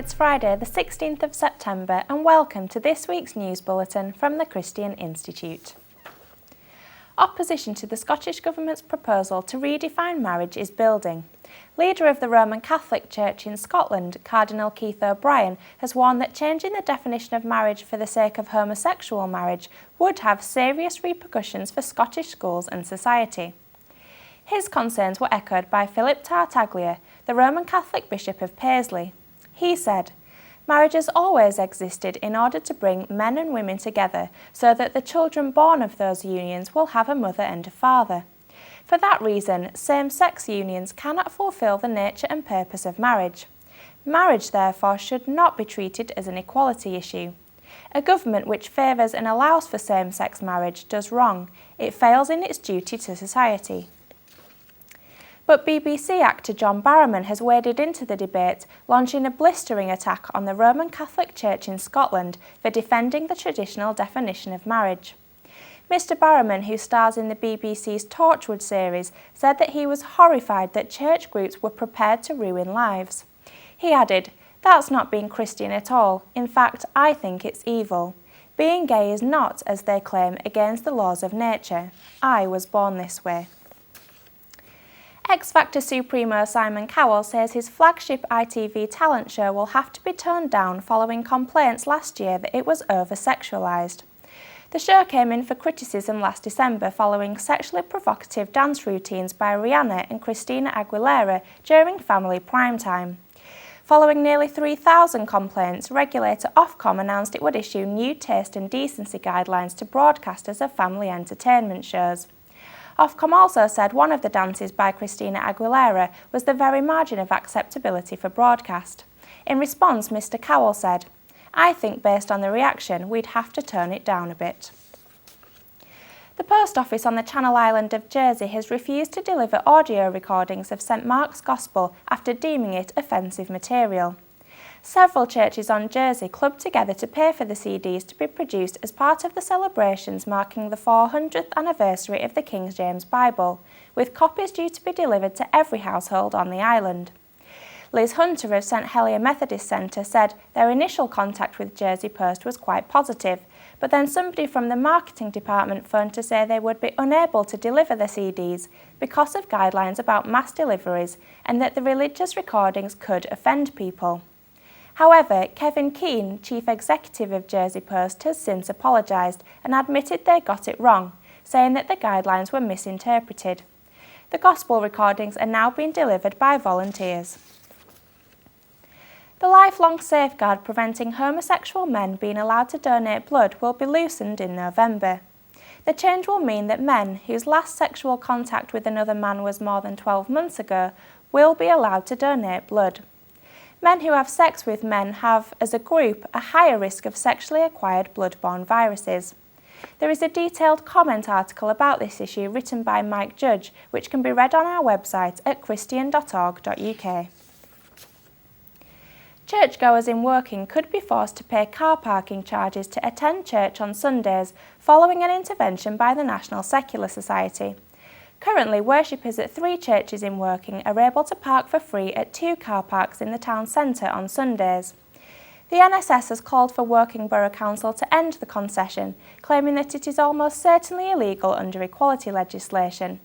It's Friday the 16th of September and welcome to this week's news bulletin from the Christian Institute. Opposition to the Scottish Government's proposal to redefine marriage is building. Leader of the Roman Catholic Church in Scotland, Cardinal Keith O'Brien, has warned that changing the definition of marriage for the sake of homosexual marriage would have serious repercussions for Scottish schools and society. His concerns were echoed by Philip Tartaglia, the Roman Catholic Bishop of Paisley. He said, "Marriage has always existed in order to bring men and women together so that the children born of those unions will have a mother and a father. For that reason, same-sex unions cannot fulfil the nature and purpose of marriage. Marriage, therefore, should not be treated as an equality issue. A government which favours and allows for same-sex marriage does wrong. It fails in its duty to society." But BBC actor John Barrowman has waded into the debate, launching a blistering attack on the Roman Catholic Church in Scotland for defending the traditional definition of marriage. Mr Barrowman, who stars in the BBC's Torchwood series, said that he was horrified that church groups were prepared to ruin lives. He added, "That's not being Christian at all. In fact, I think it's evil. Being gay is not, as they claim, against the laws of nature. I was born this way." X Factor Supremo Simon Cowell says his flagship ITV talent show will have to be toned down following complaints last year that it was over-sexualised. The show came in for criticism last December following sexually provocative dance routines by Rihanna and Christina Aguilera during family primetime. Following nearly 3,000 complaints, regulator Ofcom announced it would issue new taste and decency guidelines to broadcasters of family entertainment shows. Ofcom also said one of the dances by Christina Aguilera was the very margin of acceptability for broadcast. In response, Mr Cowell said, "I think based on the reaction, we'd have to tone it down a bit." The post office on the Channel Island of Jersey has refused to deliver audio recordings of St Mark's Gospel after deeming it offensive material. Several churches on Jersey clubbed together to pay for the CDs to be produced as part of the celebrations marking the 400th anniversary of the King James Bible, with copies due to be delivered to every household on the island. Liz Hunter of St Helier Methodist Centre said their initial contact with Jersey Post was quite positive, but then somebody from the marketing department phoned to say they would be unable to deliver the CDs because of guidelines about mass deliveries and that the religious recordings could offend people. However, Kevin Keane, Chief Executive of Jersey Post, has since apologised and admitted they got it wrong, saying that the guidelines were misinterpreted. The gospel recordings are now being delivered by volunteers. The lifelong safeguard preventing homosexual men being allowed to donate blood will be loosened in November. The change will mean that men whose last sexual contact with another man was more than 12 months ago will be allowed to donate blood. Men who have sex with men have, as a group, a higher risk of sexually acquired blood-borne viruses. There is a detailed comment article about this issue written by Mike Judge, which can be read on our website at christian.org.uk. Churchgoers in Woking could be forced to pay car parking charges to attend church on Sundays following an intervention by the National Secular Society. Currently, worshippers at 3 churches in Woking are able to park for free at 2 car parks in the town centre on Sundays. The NSS has called for Woking Borough Council to end the concession, claiming that it is almost certainly illegal under equality legislation.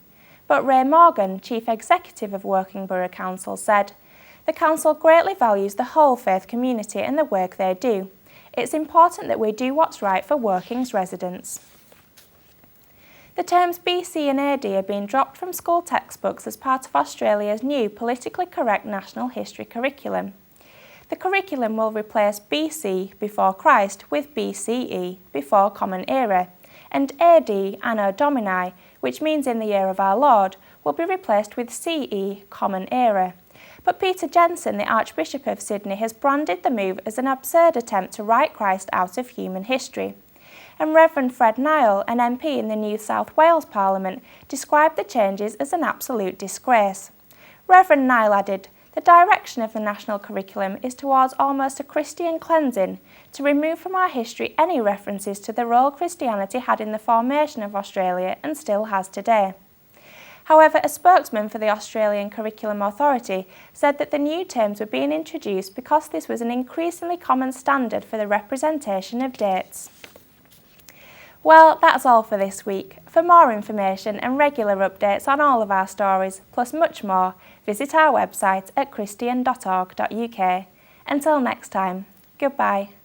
But Ray Morgan, Chief Executive of Woking Borough Council, said, "The council greatly values the whole faith community and the work they do. It's important that we do what's right for Woking's residents." The terms BC and AD are being dropped from school textbooks as part of Australia's new politically correct national history curriculum. The curriculum will replace BC, before Christ, with BCE, before Common Era, and AD, Anno Domini, which means in the year of our Lord, will be replaced with CE, Common Era. But Peter Jensen, the Archbishop of Sydney, has branded the move as an absurd attempt to write Christ out of human history. And Reverend Fred Nile, an MP in the New South Wales Parliament, described the changes as an absolute disgrace. Reverend Nile added, "The direction of the national curriculum is towards almost a Christian cleansing, to remove from our history any references to the role Christianity had in the formation of Australia and still has today." However, a spokesman for the Australian Curriculum Authority said that the new terms were being introduced because this was an increasingly common standard for the representation of dates. Well, that's all for this week. For more information and regular updates on all of our stories, plus much more, visit our website at christian.org.uk. Until next time, goodbye.